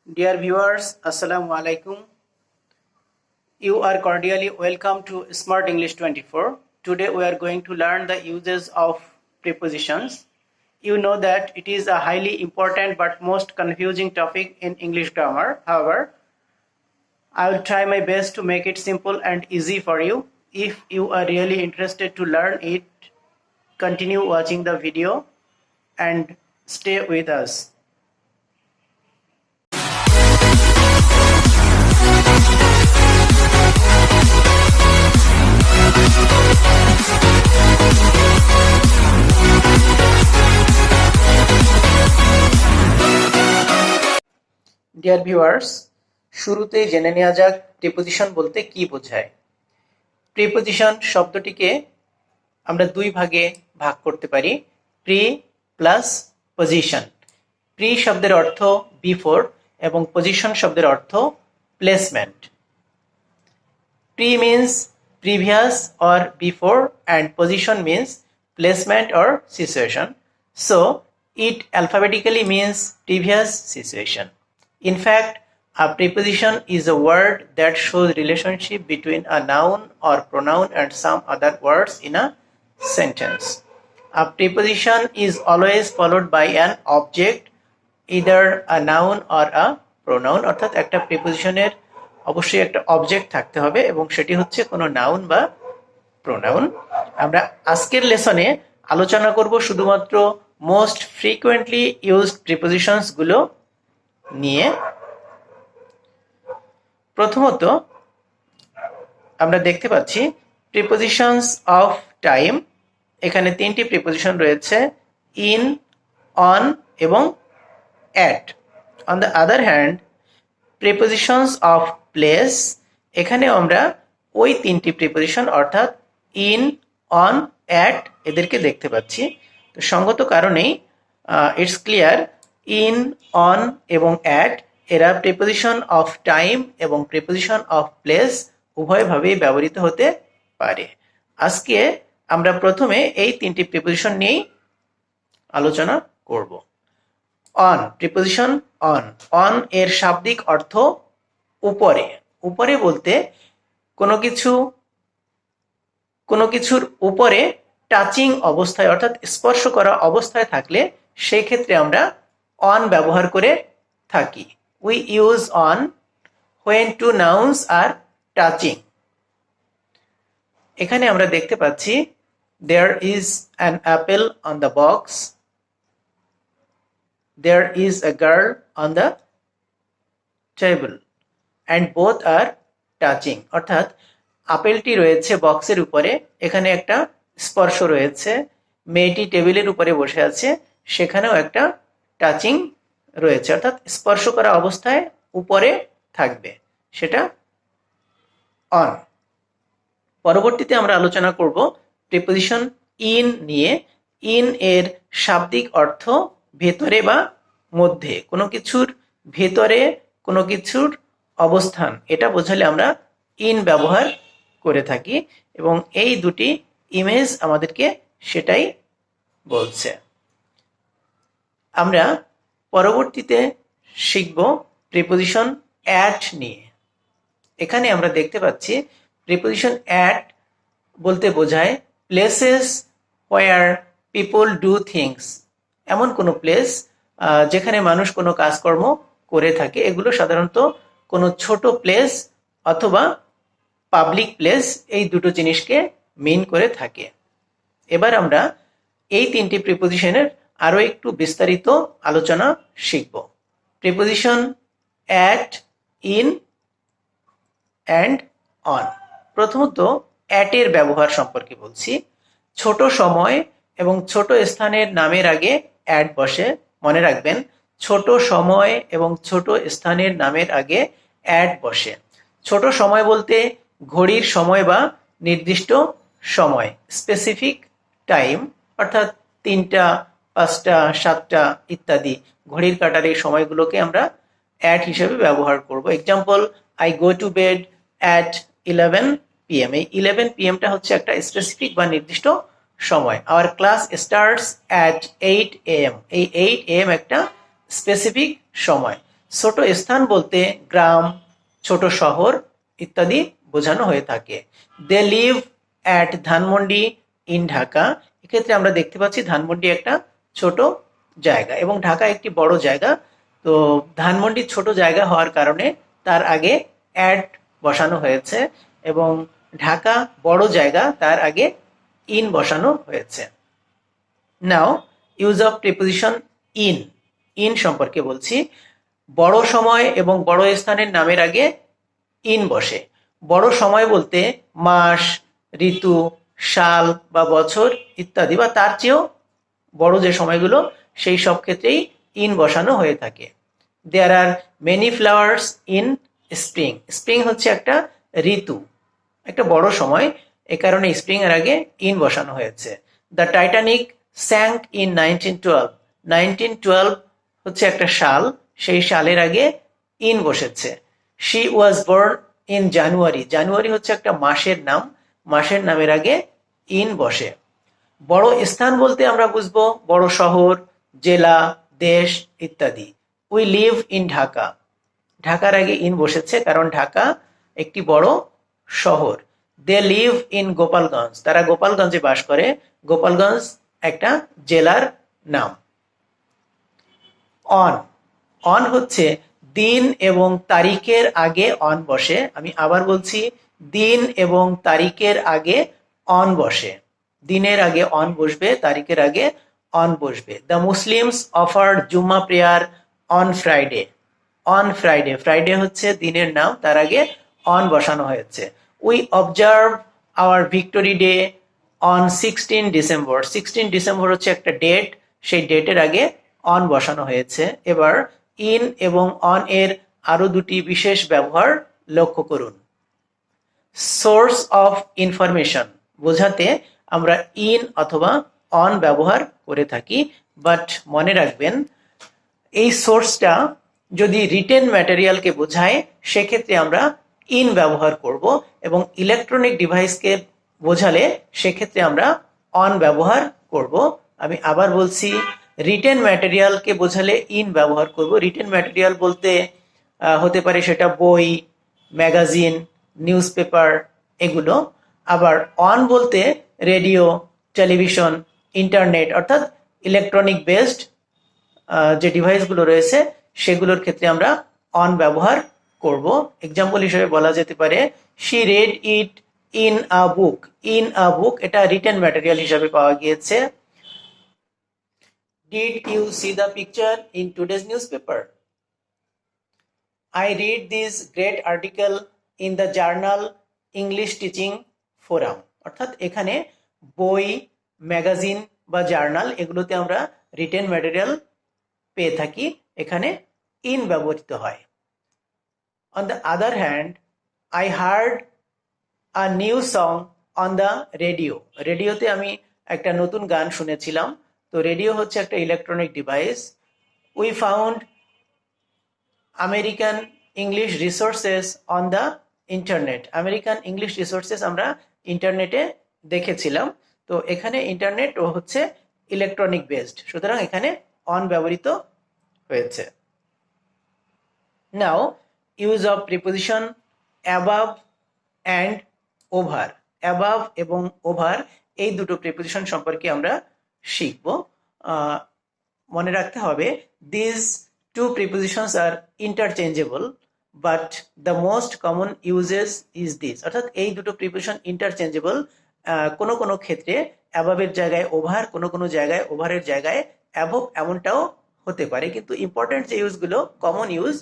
Dear viewers, Assalamu alaikum. You are cordially welcome to Smart English 24. Today we are going to learn the uses of prepositions. You know that it is a highly important but most confusing topic in English grammar. However, I will try my best to make it simple and easy for you. If you are really interested to learn it, continue watching the video and stay with us. Dear viewers, শুরুতেই জেনে নেওয়া যাক preposition বলতে কি বোঝায়। Preposition শব্দটিকে আমরা দুই ভাগে ভাগ করতে পারি, প্রি প্লাস পজিশন। প্রি শব্দের অর্থ বিফোর এবং পজিশন শব্দের অর্থ placement. Pre means previous or before and position means placement or situation. So it alphabetically means previous situation. In fact, a preposition is a word that shows relationship between a noun or pronoun and some other words in a sentence. A preposition is always followed by an object, either a noun or a pronoun. অর্থাৎ একটা প্রিপোজিশনের অবশ্যই একটা object থাকতে হবে এবং সেটি হচ্ছে কোনো নাউন বা প্রোনাউন। আমরা আজকের লেসনে আলোচনা করব শুধুমাত্র মোস্ট ফ্রিকোয়েন্টলি ইউজড প্রিপোজিশনস গুলো নিয়ে। প্রথমত আমরা দেখতে পাচ্ছি প্রিপোজিশনস অফ টাইম। এখানে তিনটি প্রিপোজিশন রয়েছে, ইন, অন এবং at. On the other hand prepositions of place, এখানে আমরা ওই তিনটি প্রিপোজিশন অর্থাৎ ইন, অন, অ্যাট এদেরকে দেখতে পাচ্ছি। তো সঙ্গত কারণেই ইটস ক্লিয়ার ইন, অন এবং অ্যাট এরা প্রিপোজিশন অফ টাইম এবং প্রিপোজিশন অফ প্লেস উভয়ভাবেই ব্যবহৃত হতে পারে। আজকে আমরা প্রথমে এই তিনটি প্রিপোজিশন নিয়েই আলোচনা করব। On, preposition on. অন এর শাব্দিক অর্থ উপরে। উপরে বলতে কোনো কিছুর উপরে টাচিং অবস্থায় অর্থাৎ স্পর্শ করা অবস্থায় থাকলে সেই ক্ষেত্রে আমরা অন ব্যবহার করে থাকি। We use on when two nouns are touching. এখানে আমরা দেখতে পাচ্ছি there is an apple on the box, there is a girl on the table and both are touching. অর্থাৎ আপেলটি রয়েছে বক্সের উপরে, এখানে একটা স্পর্শ রয়েছে। মেয়েটি টেবিলের উপরে বসে আছে, সেখানেও একটা টাচিং রয়েছে, অর্থাৎ স্পর্শ করা অবস্থায় উপরে থাকবে, সেটা অন। পরবর্তীতে আমরা আলোচনা করব প্রিপোজিশন ইন নিয়ে। ইন এর শাব্দিক অর্থ ভেতরে বা মধ্যে, কোনো কিছুর ভেতরে কোনো কিছুর অবস্থান, এটা বোঝালে আমরা ইন ব্যবহার করে থাকি এবং এই দুটি ইমেজ আমাদেরকে সেটাই বলছে। আমরা পরবর্তীতে শিখব প্রিপোজিশন অ্যাট নিয়ে। এখানে আমরা দেখতে পাচ্ছি প্রিপোজিশন অ্যাট বলতে বোঝায় places where people do things. এমন কোনো প্লেস যেখানে মানুষ কোনো কাজকর্ম করে থাকে। এগুলো সাধারণত কোনো ছোট প্লেস অথবা পাবলিক প্লেস, এই দুটো জিনিসকে মিন করে থাকে। এবার আমরা এই তিনটি প্রিপোজিশনের আরো একটু বিস্তারিত আলোচনা শিখব। Preposition at, in and on. প্রথমত অ্যাট এর ব্যবহার সম্পর্কে বলছি। ছোট সময় এবং ছোট স্থানের নামের আগে অ্যাট বসে। মনে রাখবেন, ছোট সময় এবং ছোট স্থানের নামের আগে অ্যাট বসে। ছোট সময় বলতে ঘড়ির সময় বা নির্দিষ্ট সময়, স্পেসিফিক টাইম, অর্থাৎ 3টা, 5টা, 7টা ইত্যাদি ঘড়ির কাঁটার এই সময়গুলোকে আমরা অ্যাট হিসেবে ব্যবহার করব। Example, I go to bed at 11 PM। এই 11 PM-টা হচ্ছে একটা স্পেসিফিক বা নির্দিষ্ট সময়। Our class starts at 8 AM। এই 8 AM একটা স্পেসিফিক সময়। ছোট স্থান বলতে গ্রাম, ছোট শহর ইত্যাদি বোঝানো হয়ে থাকে। They live at Dhanmondi in Dhaka. এক্ষেত্রে আমরা দেখতে পাচ্ছি ধানমন্ডি একটা ছোট জায়গা এবং ঢাকা একটি বড় জায়গা। তো ধানমন্ডি ছোট জায়গা হওয়ার কারণে তার আগে অ্যাট বসানো হয়েছে এবং ঢাকা বড় জায়গা, তার আগে ইন বসানো হয়েছে। Now use of preposition in. In সম্পর্কে বলছি। বড় সময় এবং বড় স্থানের নামের আগে ইন বসে। বড় সময় বলতে মাস, ঋতু, সাল বা বছর ইত্যাদি বা তার চেয়েও বড় যে সময়গুলো সেই সব ক্ষেত্রেই ইন বসানো হয়ে থাকে। There are many flowers in spring. Spring হচ্ছে একটা ঋতু, একটা বড় সময়, এ কারণে স্প্রিং এর আগে ইন বসানো হয়েছে। The Titanic sank in 1912। 1912 হচ্ছে একটা সাল, সেই সালের আগে ইন বসেছে। She was born in January. January হচ্ছে একটা মাসের নাম, মাসের নামের আগে ইন বসে। বড় স্থান বলতে আমরা বুঝবো বড় শহর, জেলা, দেশ ইত্যাদি। We live in Dhaka. ঢাকার আগে ইন বসেছে কারণ ঢাকা একটি বড় শহর। They live in Gopalganj. তারা গোপালগঞ্জে বাস করে। গোপালগঞ্জ একটা জেলার নাম। অন। অন হচ্ছে দিন এবং তারিখের আগে অন বসে। আমি আবার বলছি, দিন এবং তারিখের আগে অন বসে। দিনের আগে অন বসবে, তারিখের আগে অন বসবে। The Muslims offered Jumma prayer on Friday. On Friday, Friday হচ্ছে দিনের নাম, তার আগে অন বসানো হয়েছে। We observe our victory day on 16 December. 16 December হচ্ছে একটা ডেট, সেই ডেটের আগে অন বসানো হয়েছে। এবার ইন এবং অন এর আরো দুটি বিশেষ ব্যবহার লক্ষ্য করুন। সোর্স অফ ইনফরমেশন বোঝাতে আমরা ইন অথবা অন ব্যবহার করে থাকি, বাট মনে রাখবেন এই সোর্সটা যদি রিটেন ম্যাটেরিয়ালকে বোঝায় সেক্ষেত্রে আমরা ইন ব্যবহার করব এবং ইলেকট্রনিক ডিভাইসকে বোঝালে সেক্ষেত্রে আমরা অন ব্যবহার করব। আমি আবার বলছি, রিটেন ম্যাটেরিয়ালকে বোঝালে ইন ব্যবহার করব। রিটেন ম্যাটেরিয়াল বলতে হতে পারে সেটা বই, ম্যাগাজিন, নিউজ পেপার এগুলো। আবার অন বলতে রেডিও, টেলিভিশন, ইন্টারনেট অর্থাৎ ইলেকট্রনিক বেসড যে ডিভাইসগুলো রয়েছে সেগুলোর ক্ষেত্রে আমরা অন ব্যবহার করব। এক্সাম্পল হিসেবে বলা যেতে পারে she read it in a book. In a book এটা রিটেন ম্যাটেরিয়াল হিসেবে পাওয়া গিয়েছে। Did you see the picture in today's newspaper? I read this great article in the journal English Teaching Forum। অর্থাৎ এখানে বই, ম্যাগাজিন বা journal এগুলোতে আমরা রিটেন ম্যাটেরিয়াল পেয়ে থাকি, এখানে ইন ব্যবহৃত হয়। On the other hand, I heard a new song on the radio। রেডিওতে আমি একটা নতুন গান শুনেছিলাম। তো রেডিও হচ্ছে একটা electronic device. We found American English resources on the internet. American English resources আমরা ইন্টারনেটে দেখেছিলাম। তো এখানে ইন্টারনেট ও হচ্ছে ইলেকট্রনিক বেসড, সুতরাং এখানে অন ব্যবহৃত হয়েছে। Now use of preposition above and over. Above এবং ওভার এই দুটো প্রিপোজিশন সম্পর্কে আমরা শিখব। মনে রাখতে হবে this two prepositions are interchangeable but the most common uses is this। অর্থাৎ এই দুটো প্রিপোজিশন ইন্টারচেঞ্জেবল। কোনো কোনো ক্ষেত্রে অ্যাবাবের জায়গায় ওভার, কোনো কোনো জায়গায় ওভারের জায়গায় অ্যাবভ এমনটাও হতে পারে। কিন্তু ইম্পর্টেন্ট যে ইউজগুলো কমন ইউজ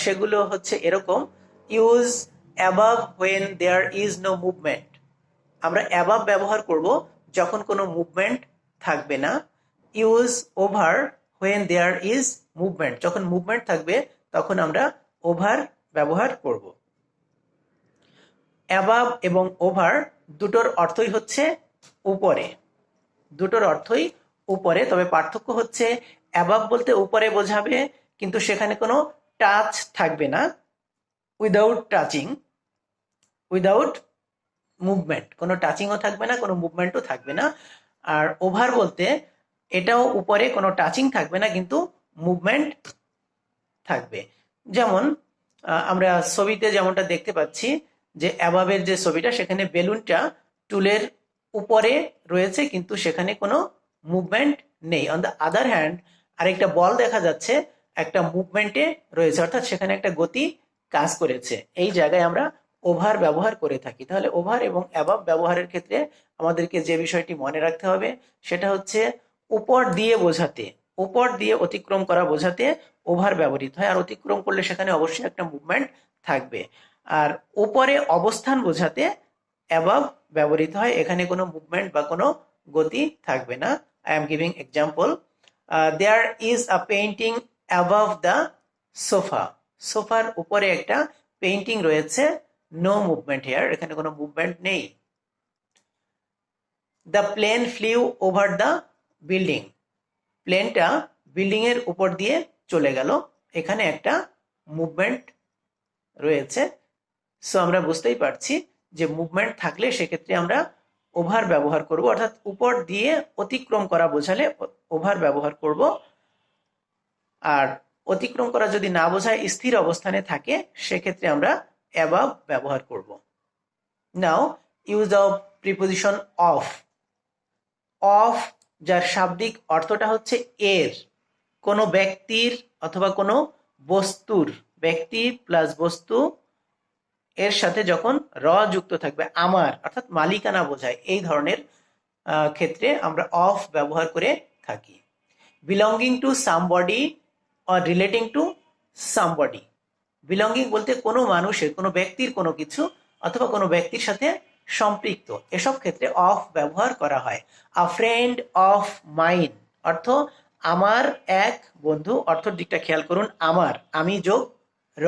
সেগুলো হচ্ছে এরকম: use above when there is no movement. আমরা অ্যাবাভ ব্যবহার করব যখন কোনো মুভমেন্ট থাকবে না। Use over when there is movement। যখন মুভমেন্ট থাকবে তখন আমরা ওভার ব্যবহার করব। অ্যাবাভ এবং ওভার দুটোর অর্থই হচ্ছে উপরে, দুটোর অর্থই উপরে। তবে পার্থক্য হচ্ছে অ্যাবাভ বলতে উপরে বোঝাবে কিন্তু সেখানে কোনো টাচ থাকবে না, উইদাউট টাচিং, উইদাউট মুভমেন্ট, কোনো টাচিংও থাকবে না, কোনো মুভমেন্টও থাকবে না। আর ওভার বলতে এটাও উপরে, কোনো টাচিং থাকবে না কিন্তু মুভমেন্ট থাকবে। যেমন আমরা ছবিতে যেমনটা দেখতে পাচ্ছি যে অ্যাবাবের যে ছবিটা, সেখানে বেলুনটা টুলের উপরে রয়েছে কিন্তু সেখানে কোনো মুভমেন্ট নেই। অন দ্য আদার হ্যান্ড আরেকটা বল দেখা যাচ্ছে একটা মুভমেন্টে রয়েছে, অর্থাৎ সেখানে একটা গতি কাজ করেছে। এই জায়গায় আমরা ওভার ব্যবহার করে থাকি। তাহলে ওভার এবং অ্যাবাব ব্যবহারের ক্ষেত্রে আমাদেরকে যে বিষয়টি মনে রাখতে হবে সেটা হচ্ছে উপর দিয়ে বোঝাতে, উপর দিয়ে অতিক্রম করা বোঝাতে ওভার ব্যবহৃত হয়, আর অতিক্রম করলে সেখানে অবশ্যই একটা মুভমেন্ট থাকবে। আর উপরে অবস্থান বোঝাতে অ্যাবাভ ব্যবহৃত হয়, এখানে কোনো মুভমেন্ট বা কোনো গতি থাকবে না। I am giving example, there is a painting above the sofa. সোফার উপরে একটা পেইন্টিং রয়েছে, নো মুভমেন্ট হেয়ার, এখানে কোনো মুভমেন্ট নেই। The plane flew over the building. প্লেনটা বিল্ডিং এর উপর দিয়ে চলে গেল, এখানে একটা মুভমেন্ট রয়েছে। সো আমরা বুঝতেই পারছি যে মুভমেন্ট থাকলে সেক্ষেত্রে আমরা ওভার ব্যবহার করব, অর্থাৎ উপর দিয়ে অতিক্রম করা বোঝালে ওভার ব্যবহার করব। আর অতিক্রম করা যদি না বোঝায় স্থির অবস্থানে থাকে সেক্ষেত্রে আমরা অ্যাবাভ ব্যবহার করব। Now use of preposition of. Of যার শাব্দিক অর্থটা হচ্ছে এর, কোনো ব্যক্তির অথবা কোনো বস্তুর, ব্যক্তি প্লাস বস্তু এর সাথে যখন র যুক্ত থাকবে, আমার অর্থাৎ মালিকানা বোঝায়, এই ধরনের ক্ষেত্রে আমরা অফ ব্যবহার করে থাকি। Belonging to somebody or relating two somebody. Belonging বলতে কোনো মানুষের, কোনো ব্যক্তির কোনো কিছু অথবা কোনো ব্যক্তির সাথে সম্পৃক্ত, এসব ক্ষেত্রে অফ ব্যবহার করা হয়। আ ফ্রেন্ড অফ মাইন অর্থ আমার এক বন্ধু, অর্থের দিকটা খেয়াল করুন, আমার, আমি যোগ র।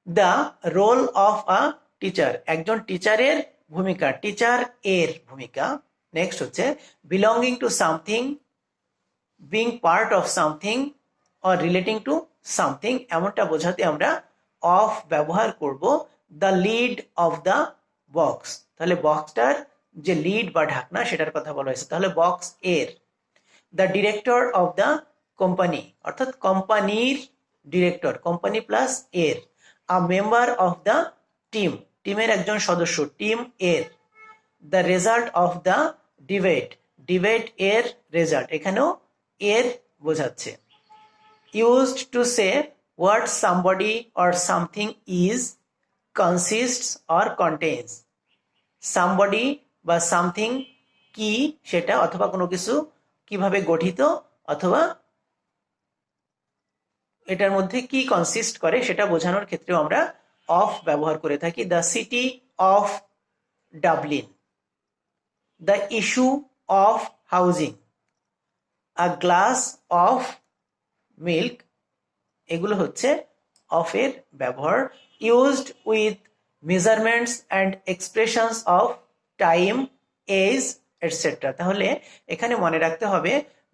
The role of a teacher, একজন টিচারের ভূমিকা, টিচার এর ভূমিকা। নেক্সট হচ্ছে belonging to something, being part of something or relating to something, এমনটা বোঝাতে আমরা অফ ব্যবহার করব। The lid of the box, তাহলে বক্সটার যে লিড বা ঢাকনা সেটার কথা বলা হয়েছে, তাহলে বক্স এর। The director of the company অর্থাৎ কোম্পানির ডিরেক্টর, কোম্পানি প্লাস এর। আ মেম্বার অফ দ্য টিম, টিমের একজন সদস্য, টিম এর। The result of the debate, debate এর রেজাল্ট, এখানেও এর বোঝাচ্ছে। Used to say what somebody or something is, consists or contains. Somebody বা সামথিং কি সেটা, অথবা কোনো কিছু কিভাবে গঠিত অথবা এটার মধ্যে কি কনসিস্ট করে সেটা বোঝানোর ক্ষেত্রেও আমরা অফ ব্যবহার করে থাকি। The city of Dublin, the issue of housing, a glass of milk, এগুলো হচ্ছে অফের ব্যবহার। Used with measurements and expressions of time, as etcetera. তাহলে এখানে মনে রাখতে হবে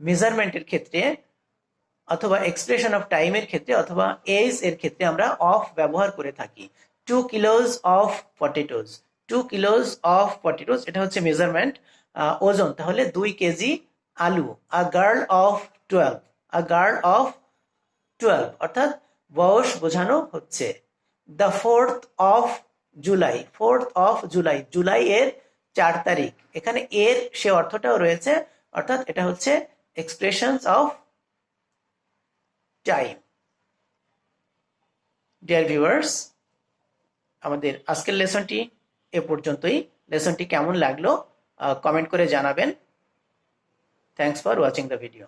মেজারমেন্টের ক্ষেত্রে অথবা এক্সপ্রেশন অফ টাইমের ক্ষেত্রে অথবা এজ এর ক্ষেত্রে আমরা অফ ব্যবহার করে থাকি। 2 কিলোজ অফ পটেটোজ, 2 কিলোজ অফ পটেটোজ এটা হচ্ছে মেজারমেন্ট, ওজন, তাহলে 2 কেজি আলু। A girl of 12, a girl of 12 অর্থাৎ বয়স বোঝানো হচ্ছে। The 4th of July, 4th of July, July এর 4 তারিখ, এখানে এর সে অর্থটাও রয়েছে, অর্থাৎ এটা হচ্ছে expressions of time. Dear viewers, আমাদের আজকের লেসনটি এ পর্যন্তই। লেসনটি কেমন লাগলো কমেন্ট করে জানাবেন। Thanks for watching the video.